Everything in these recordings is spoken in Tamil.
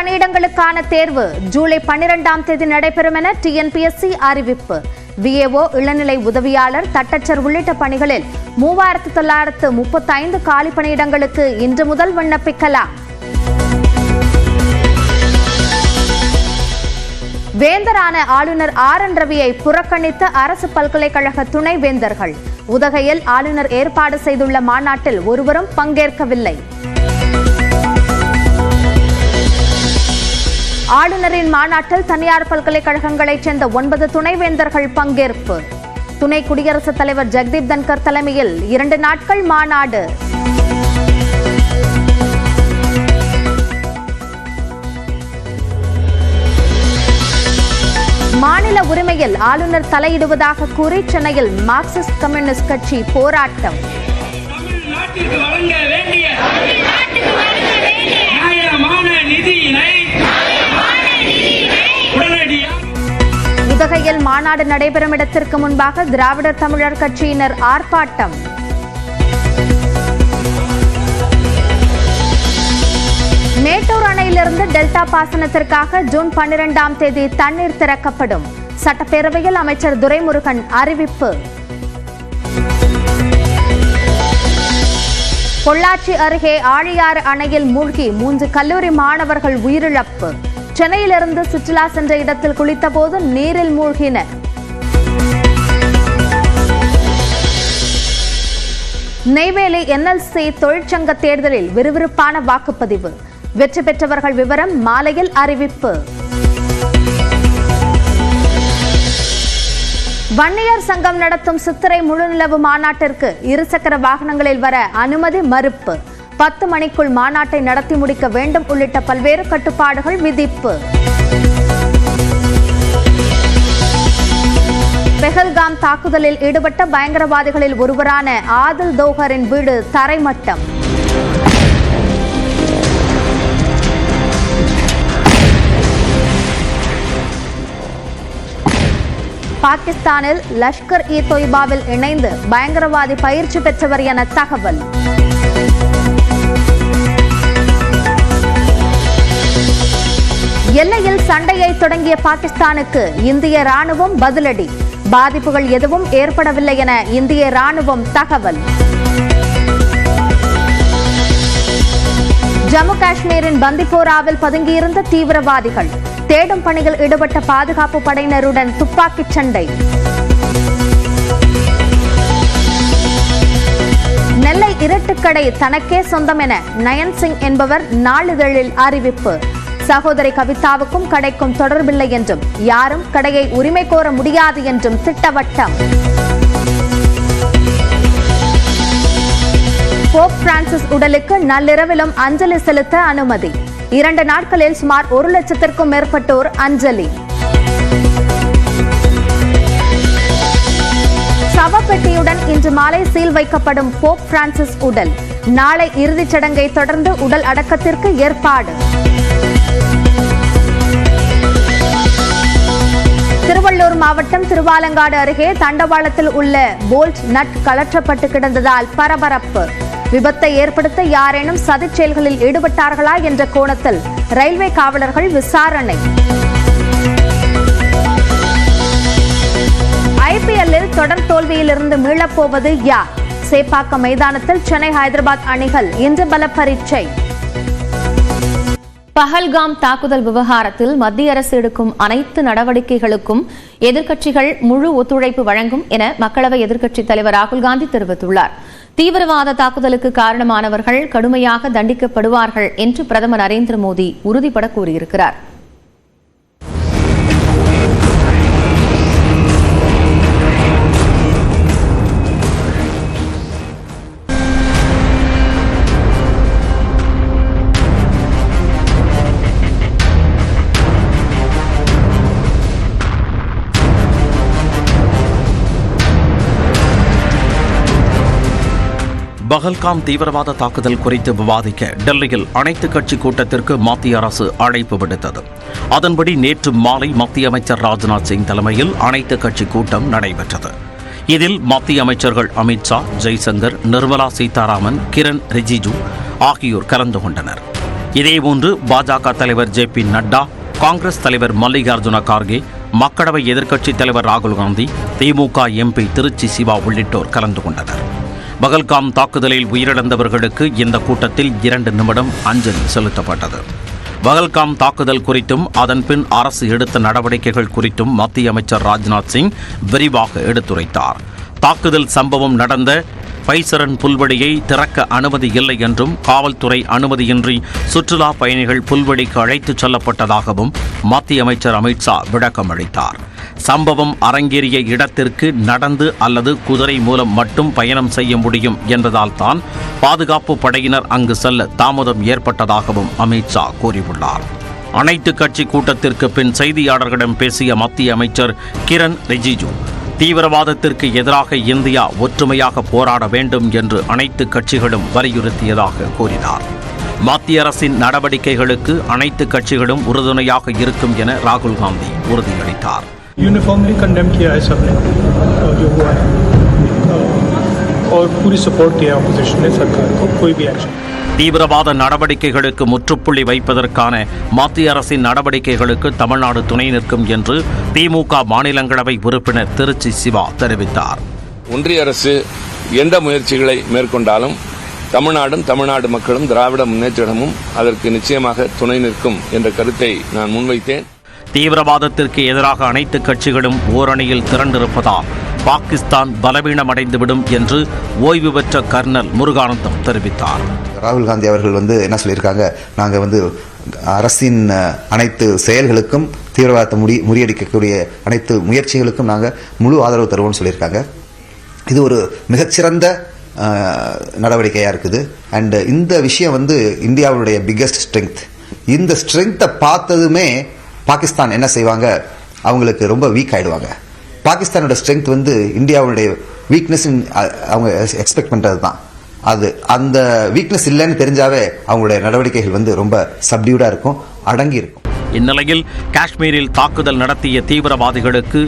பணியிடங்களுக்கான தேர்வு ஜூலை 12ஆம் தேதி நடைபெறும் என TNPSC அறிவிப்பு. VAO, இளநிலை உதவியாளர், தட்டச்சர் உள்ளிட்ட பணிகளில் 3935 காலி பணியிடங்களுக்கு இன்று முதல் விண்ணப்பிக்கலாம். வேந்தரான ஆளுநர் RN ரவியை புறக்கணித்த அரசு பல்கலைக்கழக துணை வேந்தர்கள். உதகையில் ஆளுநர் ஏற்பாடு செய்துள்ள மாநாட்டில் ஒருவரும் பங்கேற்கவில்லை. ஆளுநரின் மாநாட்டில் தனியார் பல்கலைக்கழகங்களைச் சேர்ந்த 9 துணைவேந்தர்கள் பங்கேற்பு. துணை குடியரசுத் தலைவர் ஜெகதீப் தன்கர் தலைமையில் 2 நாட்கள் மாநாடு. மாநில உரிமையில் ஆளுநர் தலையிடுவதாக கூறி சென்னையில் மார்க்சிஸ்ட் கம்யூனிஸ்ட் கட்சி போராட்டம். உதகையில் மாநாடு நடைபெறும் இடத்திற்கு முன்பாக திராவிடர் தமிழர் கட்சியினர் ஆர்ப்பாட்டம். மேட்டூர் அணையிலிருந்து டெல்டா பாசனத்திற்காக ஜூன் 12ஆம் தேதி தண்ணீர் திறக்கப்படும். சட்டப்பேரவையில் அமைச்சர் துரைமுருகன் அறிவிப்பு. பொள்ளாச்சி அருகே ஆழியாறு அணையில் மூழ்கி 3 கல்லூரி மாணவர்கள் உயிரிழப்பு. சென்னையிலிருந்து சுற்றுலா சென்ற இடத்தில் குளித்தபோது நீரில் மூழ்கினர். நெய்வேலி NLC தொழிற்சங்க தேர்தலில் விறுவிறுப்பான வாக்குப்பதிவு. வெற்றி பெற்றவர்கள் விவரம் மாலையில் அறிவிப்பு. வன்னியர் சங்கம் நடத்தும் சித்திரை முழுநிலவு மாநாட்டிற்கு இருசக்கர வாகனங்களில் வர அனுமதி மறுப்பு. 10 மணிக்குள் மாநாட்டை நடத்தி முடிக்க வேண்டும் உள்ளிட்ட பல்வேறு கட்டுப்பாடுகள் விதிப்பு. பெஹல்காம் தாக்குதலில் ஈடுபட்ட பயங்கரவாதிகளில் ஒருவரான ஆதில் தோஹரின் வீடு தரைமட்டம். பாகிஸ்தானில் லஷ்கர்-இ-தொய்பாவில் இணைந்து பயங்கரவாதி பயிற்சி பெற்றவர் என தகவல். எல்லையில் சண்டையை தொடங்கிய பாகிஸ்தானுக்கு இந்திய ராணுவம் பதிலடி. பாதிப்புகள் எதுவும் ஏற்படவில்லை என இந்திய ராணுவம் தகவல். ஜம்மு காஷ்மீரின் பந்திப்போராவில் பதுங்கியிருந்த தீவிரவாதிகள். தேடும் பணியில் ஈடுபட்ட பாதுகாப்பு படையினருடன் துப்பாக்கிச் சண்டை. நெல்லை இருட்டுக்கடை தனக்கே சொந்தம் என நயன் சிங் என்பவர் நாளிதழில் அறிவிப்பு. சகோதரி கவிதாவுக்கும் கடைக்கும் தொடர்பில்லை என்றும் யாரும் கடையை உரிமை கோர முடியாது என்றும் திட்டவட்டம். போப் பிரான்சிஸ் உடலுக்கு நள்ளிரவிலும் அஞ்சலி செலுத்த அனுமதி. 2 நாட்களில் சுமார் 1 லட்சத்திற்கும் மேற்பட்டோர் அஞ்சலி. சவப்பெட்டியுடன் இன்று மாலை சீல் வைக்கப்படும் போப் பிரான்சிஸ் உடல். நாளை இறுதிச் சடங்கை தொடர்ந்து உடல் அடக்கத்திற்கு ஏற்பாடு. திருவள்ளூர் மாவட்டம் திருவாலங்காடு அருகே தண்டவாளத்தில் உள்ள போல்ட் நட் கழற்றப்பட்டு கிடந்ததால் பரபரப்பு. விபத்தை ஏற்படுத்த யாரேனும் சதிச் செயல்களில் ஈடுபட்டார்களா என்ற கோணத்தில் ரயில்வே காவலர்கள் விசாரணை. IPL-இல் தொடர் தோல்வியிலிருந்து மீளப்போவது யார்? சேப்பாக்கம் மைதானத்தில் சென்னை ஹைதராபாத் அணிகள் இன்று பல பரீட்சை. பஹல்காம் தாக்குதல் விவகாரத்தில் மத்திய அரசு எடுக்கும் அனைத்து நடவடிக்கைகளுக்கும் எதிர்க்கட்சிகள் முழு ஒத்துழைப்பு வழங்கும் என மக்களவை எதிர்க்கட்சித் தலைவர் ராகுல் காந்தி தெரிவித்துள்ளார். தீவிரவாத தாக்குதலுக்கு காரணமானவர்கள் கடுமையாக தண்டிக்கப்படுவார்கள் என்று பிரதமர் நரேந்திர மோடி உறுதிபட கூறியிருக்கிறார். பஹல்காம் தீவிரவாத தாக்குதல் குறித்து விவாதிக்க டெல்லியில் அனைத்து கட்சி கூட்டத்திற்கு மத்திய அரசு அழைப்பு விடுத்தது. அதன்படி நேற்று மாலை மத்திய அமைச்சர் ராஜ்நாத் சிங் தலைமையில் அனைத்து கட்சி கூட்டம் நடைபெற்றது. இதில் மத்திய அமைச்சர்கள் அமித் ஷா, ஜெய்சங்கர், நிர்மலா சீதாராமன், கிரண் ரிஜிஜு ஆகியோர் கலந்து கொண்டனர். இதேபோன்று பாஜக தலைவர் ஜே.பி. நட்டா, காங்கிரஸ் தலைவர் மல்லிகார்ஜுன கார்கே, மக்களவை எதிர்க்கட்சித் தலைவர் ராகுல் காந்தி, திமுக எம்பி திருச்சி சிவா உள்ளிட்டோர் கலந்து கொண்டனர். பகல்காம் தாக்குதலில் உயிரிழந்தவர்களுக்கு இந்த கூட்டத்தில் 2 நிமிடம் அஞ்சலி செலுத்தப்பட்டது. பகல்காம் தாக்குதல் குறித்தும் அதன்பின் அரசு எடுத்த நடவடிக்கைகள் குறித்தும் மத்திய அமைச்சர் ராஜ்நாத் சிங் விரிவாக எடுத்துரைத்தார். தாக்குதல் சம்பவம் நடந்த பைசரன் புல்வெளியை திறக்க அனுமதி இல்லை என்றும் காவல்துறை அனுமதியின்றி சுற்றுலா பயணிகள் புல்வெளிக்கு அழைத்துச் செல்லப்பட்டதாகவும் மத்திய அமைச்சர் அமித்ஷா விளக்கம் அளித்தார். சம்பவம் அரங்கேறிய இடத்திற்கு நடந்து அல்லது குதிரை மூலம் மட்டும் பயணம் செய்ய முடியும் என்பதால் தான் பாதுகாப்பு படையினர் அங்கு செல்ல தாமதம் ஏற்பட்டதாகவும் அமித்ஷா கூறியுள்ளார். அனைத்து கட்சி கூட்டத்திற்கு பின் செய்தியாளர்களிடம் பேசிய மத்திய அமைச்சர் கிரண் ரிஜிஜு, தீவிரவாதத்திற்கு எதிராக இந்தியா ஒற்றுமையாக போராட வேண்டும் என்று அனைத்து கட்சிகளும் வலியுறுத்தியதாக கூறினார். மத்திய அரசின் நடவடிக்கைகளுக்கு அனைத்து கட்சிகளும் உறுதுணையாக இருக்கும் என ராகுல் காந்தி உறுதியளித்தார். यूनिफॉर्मली कंडेम किया है सबने जो हुआ है और पूरी सपोर्ट किया अपोजिशन ने सरकार को कोई भी एक्शन. தீவிரவாத நடவடிக்கைகளுக்கு முற்றுப்புள்ளி வைப்பதற்கான மத்திய அரசின் நடவடிக்கைகளுக்கு தமிழ்நாடு துணை நிற்கும் என்று திமுக மாநிலங்களவை உறுப்பினர் திருச்சி சிவா தெரிவித்தார். ஒன்றிய அரசு எந்த முயற்சிகளை மேற்கொண்டாலும் தமிழ்நாடும் தமிழ்நாடு மக்களும் திராவிட முன்னேற்றமும் அதற்கு நிச்சயமாக துணை நிற்கும் என்ற கருத்தை நான் முன்வைத்தேன். தீவிரவாதத்திற்கு எதிராக அனைத்து கட்சிகளும் ஓரணியில் திரண்டிருப்பதால் பாகிஸ்தான் பலவீனமடைந்துவிடும் என்று ஓய்வு பெற்ற கர்னல் முருகானந்தம் தெரிவித்தார். ராகுல் காந்தி அவர்கள் என்ன சொல்லியிருக்காங்க, நாங்கள் அரசின் அனைத்து செயல்களுக்கும் தீவிரவாதத்தை முறியடிக்கக்கூடிய அனைத்து முயற்சிகளுக்கும் நாங்கள் முழு ஆதரவு தருவோம்னு சொல்லியிருக்காங்க. இது ஒரு மிகச்சிறந்த நடவடிக்கையாக இருக்குது. அண்ட் இந்த விஷயம் இந்தியாவுடைய பிக்கஸ்ட் ஸ்ட்ரென்த். இந்த ஸ்ட்ரென்த்தை பார்த்ததுமே பாகிஸ்தான் என்ன செய்வாங்க, அவங்களுக்கு ரொம்ப வீக் ஆயிடுவாங்க. பாகிஸ்தானோட ஸ்ட்ரென்த் இந்தியாவுடைய வீக்னஸ் அவங்க எக்ஸ்பெக்ட் பண்ணுறது தான். அந்த வீக்னஸ் இல்லைன்னு தெரிஞ்சாவே அவங்களுடைய நடவடிக்கைகள் ரொம்ப சப்டியூடா இருக்கும், அடங்கி இருக்கும். இந்நிலையில் காஷ்மீரில் தாக்குதல் நடத்திய தீவிரவாதிகளுக்கு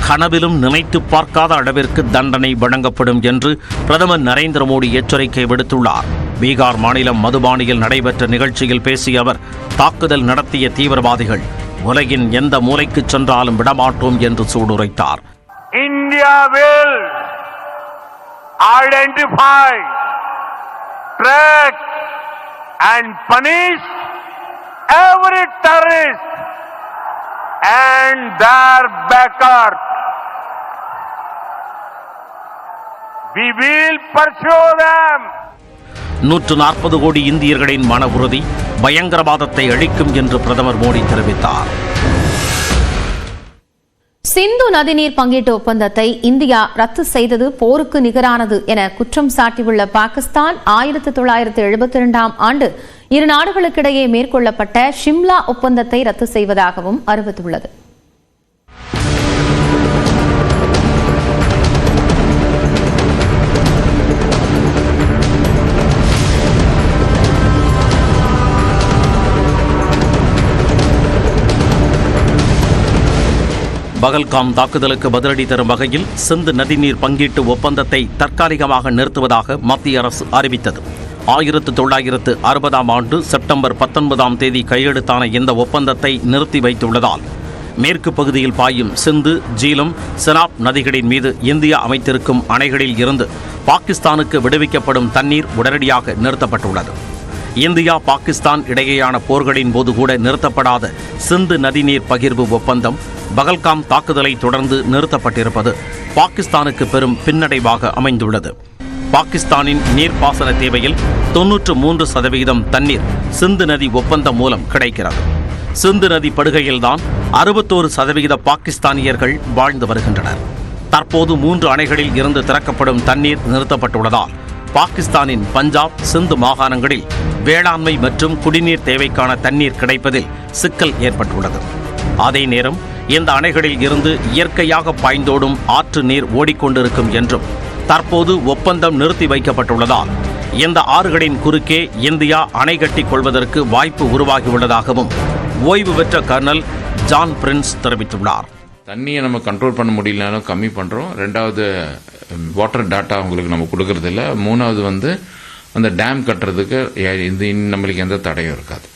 கனவிலும் நினைத்து பார்க்காத அளவிற்கு தண்டனை வழங்கப்படும் என்று பிரதமர் நரேந்திர மோடி எச்சரிக்கை விடுத்துள்ளார். பீகார் மாநிலம் மதுபானியில் நடைபெற்ற நிகழ்ச்சியில் பேசிய அவர், தாக்குதல் நடத்திய தீவிரவாதிகள் உலகின் எந்த மூலைக்கு சென்றாலும் விடமாட்டோம் என்று சூடுரைத்தார். India will identify, track and punish every terrorist and their backers. We will pursue them. 140 கோடி இந்தியர்களின் மன உறுதி பயங்கரவாதத்தை அழிக்கும் என்று பிரதமர் மோடி தெரிவித்தார். சிந்து நதிநீர் பங்கீட்டு ஒப்பந்தத்தை இந்தியா ரத்து செய்தது போருக்கு நிகரானது என குற்றம் சாட்டியுள்ள பாகிஸ்தான் 1972ஆம் ஆண்டு இரு நாடுகளுக்கிடையே மேற்கொள்ளப்பட்ட ஷிம்லா ஒப்பந்தத்தை ரத்து செய்வதாகவும் அறிவித்துள்ளது. பகல்காம் தாக்குதலுக்கு பதிலடி தரும் வகையில் சிந்து நதிநீர் பங்கீட்டு ஒப்பந்தத்தை தற்காலிகமாக நிறுத்துவதாக மத்திய அரசு அறிவித்தது. 1960ஆம் ஆண்டு செப்டம்பர் 19ஆம் தேதி கையெழுத்தான இந்த ஒப்பந்தத்தை நிறுத்தி வைத்துள்ளதால் மேற்கு பகுதியில் பாயும் சிந்து, ஜீலம், செனாப் நதிகளின் மீது இந்தியா அமைத்திருக்கும் அணைகளில் இருந்து பாகிஸ்தானுக்கு விடுவிக்கப்படும் தண்ணீர் உடனடியாக நிறுத்தப்பட்டுள்ளது. இந்தியா பாகிஸ்தான் இடையேயான போர்களின் போது கூட நிறுத்தப்படாத சிந்து நதிநீர் பகிர்வு ஒப்பந்தம் பகல்காம் தாக்குதலை தொடர்ந்து நிறுத்தப்பட்டிருப்பது பாகிஸ்தானுக்கு பெரும் பின்னடைவாக அமைந்துள்ளது. பாகிஸ்தானின் நீர்ப்பாசன தேவையில் 93% தண்ணீர் சிந்து நதி ஒப்பந்தம் மூலம் கிடைக்கிறது. சிந்து நதி படுகையில்தான் 61% பாகிஸ்தானியர்கள் வாழ்ந்து வருகின்றனர். தற்போது 3 அணைகளில் இருந்து திறக்கப்படும் தண்ணீர் நிறுத்தப்பட்டுள்ளதால் பாகிஸ்தானின் பஞ்சாப், சிந்து மாகாணங்களில் வேளாண்மை மற்றும் குடிநீர் தேவைக்கான தண்ணீர் கிடைப்பதில் சிக்கல் ஏற்பட்டுள்ளது. அதே நேரம் இந்த அணைகளில் இருந்து இயற்கையாக பாய்ந்தோடும் ஆற்று நீர் ஓடிக்கொண்டிருக்கும் என்றும் தற்போது ஒப்பந்தம் நிறுத்தி வைக்கப்பட்டுள்ளதால் இந்த ஆறுகளின் குறுக்கே இந்தியா அணை கட்டிக் கொள்வதற்கு வாய்ப்பு உருவாகியுள்ளதாகவும் ஓய்வு பெற்ற கர்னல் ஜான் பிரின்ஸ் தெரிவித்துள்ளார். தண்ணியை நம்ம கண்ட்ரோல் பண்ண முடியலனாலும் கம்மி பண்ணுறோம். ரெண்டாவது வாட்டர் டாட்டா உங்களுக்கு நம்ம கொடுக்கறதில்ல. மூணாவது அந்த டேம் கட்டுறதுக்கு நம்மளுக்கு எந்த தடையும் இருக்காது.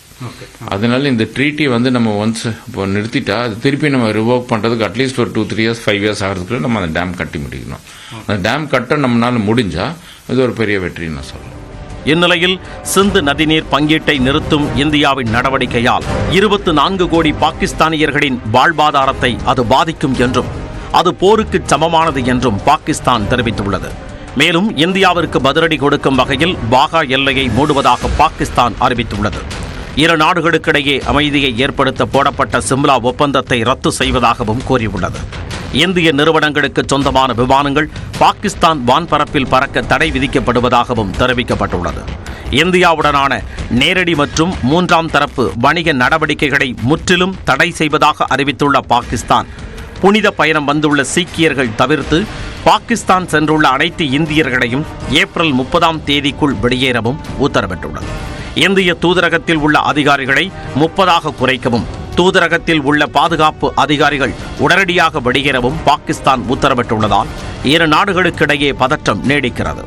அதனால இந்த ட்ரீட்டி வந்து நம்ம ஒன்ஸ் இப்போ நிறுத்திட்டா அது திருப்பி நம்ம ரிவோக் பண்ணுறதுக்கு அட்லீஸ்ட் ஒரு 2-3 இயர்ஸ் 5 இயர்ஸ் ஆகிறதுக்குள்ள நம்ம அந்த டேம் கட்டி முடிக்கணும். அந்த டேம் கட்ட நம்மளால முடிஞ்சா இது ஒரு பெரிய வெற்றின்னு நான் சொல்லுவேன். இந்நிலையில் சிந்து நதிநீர் பங்கீட்டை நிறுத்தும் இந்தியாவின் நடவடிக்கையால் 24 கோடி பாகிஸ்தானியர்களின் வாழ்வாதாரத்தை அது பாதிக்கும் என்றும் அது போருக்கு சமமானது என்றும் பாகிஸ்தான் தெரிவித்துள்ளது. மேலும் இந்தியாவிற்கு பதிலடி கொடுக்கும் வகையில் வாகா எல்லையை மூடுவதாக பாகிஸ்தான் அறிவித்துள்ளது. இரு நாடுகளுக்கிடையே அமைதியை ஏற்படுத்த போடப்பட்ட சிம்லா ஒப்பந்தத்தை ரத்து செய்வதாகவும் கூறியுள்ளது. இந்திய நிறுவனங்களுக்கு சொந்தமான விமானங்கள் பாகிஸ்தான் வான்பரப்பில் பறக்க தடை விதிக்கப்படுவதாகவும் தெரிவிக்கப்பட்டுள்ளது. இந்தியாவுடனான நேரடி மற்றும் மூன்றாம் தரப்பு வணிக நடவடிக்கைகளை முற்றிலும் தடை செய்வதாக அறிவித்துள்ள பாகிஸ்தான், புனித பயணம் வந்துள்ள சீக்கியர்கள் தவிர்த்து பாகிஸ்தான் சென்றுள்ள அனைத்து இந்தியர்களையும் ஏப்ரல் 30ஆம் தேதிக்குள் வெளியேறவும் உத்தரவிட்டுள்ளது. இந்திய தூதரகத்தில் உள்ள அதிகாரிகளை 30ஆக குறைக்கவும், தூதரகத்தில் உள்ள பாதுகாப்பு அதிகாரிகள் உடனடியாக வெளியேறவும் பாகிஸ்தான் உத்தரவிட்டுள்ளதால் இரு நாடுகளுக்கிடையே பதற்றம் நீடிக்கிறது.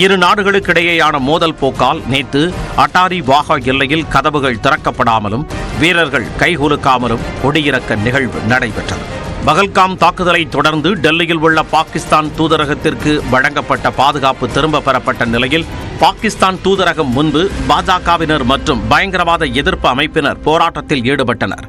இரு நாடுகளுக்கிடையேயான மோதல் போக்கால் நேற்று அட்டாரி வாகா எல்லையில் கதவுகள் திறக்கப்படாமலும் வீரர்கள் கைகுலுக்காமலும் கொடியிறக்க நிகழ்வு நடைபெற்றது. பகல்காம் தாக்குதலை தொடர்ந்து டெல்லியில் உள்ள பாகிஸ்தான் தூதரகத்திற்கு வழங்கப்பட்ட பாதுகாப்பு திரும்ப பெறப்பட்ட நிலையில் பாகிஸ்தான் தூதரகம் முன்பு பாஜகவினர் மற்றும் பயங்கரவாத எதிர்ப்பு அமைப்பினர் போராட்டத்தில் ஈடுபட்டனர்.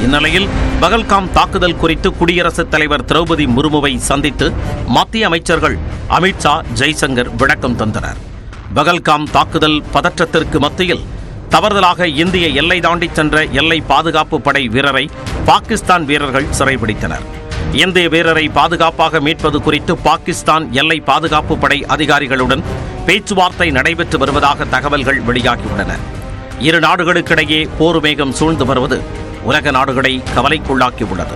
இந்நிலையில் பகல்காம் தாக்குதல் குறித்து குடியரசுத் தலைவர் திரௌபதி முர்முவை சந்தித்து மத்திய அமைச்சர்கள் அமித்ஷா, ஜெய்சங்கர் விளக்கம் தந்தனர். பகல்காம் தாக்குதல் பதற்றத்திற்கு மத்தியில் தவறுதலாக இந்திய எல்லை தாண்டி சென்ற எல்லை பாதுகாப்பு படை வீரரை பாகிஸ்தான் வீரர்கள் சிறைபிடித்தனர். இந்திய வீரரை பாதுகாப்பாக மீட்பது குறித்து பாகிஸ்தான் எல்லை பாதுகாப்பு படை அதிகாரிகளுடன் பேச்சுவார்த்தை நடைபெற்று வருவதாக தகவல்கள் வெளியாகியுள்ளன. இரு நாடுகளுக்கிடையே போர் மேகம் சூழ்ந்து வருவது உலக நாடுகளை கவலைக்குள்ளாக்கியுள்ளது.